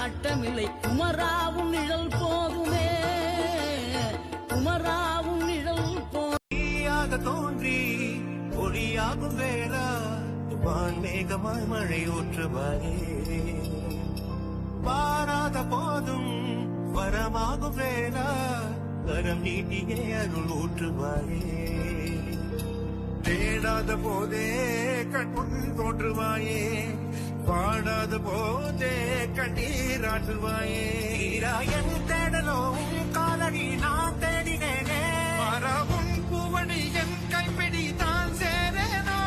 நாட்டமில்லை. குமராவும் நிழல் போதுமே, குமராவும் நிழல் போதாக தோன்றி ஒளியாகும் வேளா வான் மேகமாய் மழை ஊற்றுவாரே. பாராத போதும் வரமாகும் வேளா கரம் நீட்டியே அருள் ஊற்றுவாரே. தேடாத போதே கண் தோற்றுவாயே, பாடாத போதே கண்ணீராற்றுவாயே. என் தேடலோ காலடி நான் தேடினேனே, மரவும் பூவடி என் கைப்பிடி தான் சேரேனோ.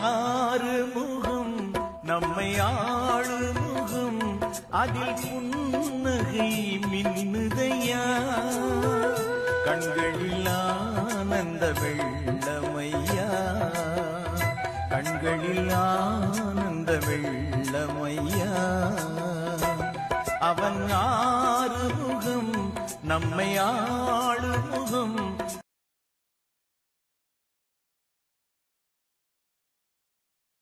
ஆறுமுகம் நம்மை ஆளுமுகம் அதில் புன்னகை மின்னுதையா. கண்களில் ஆனந்த வெள்ளமையா, கண்களில் ஆனந்த வெள்ளமையா. அவன் ஆறுமுகம் நம்மை ஆளுமுகம்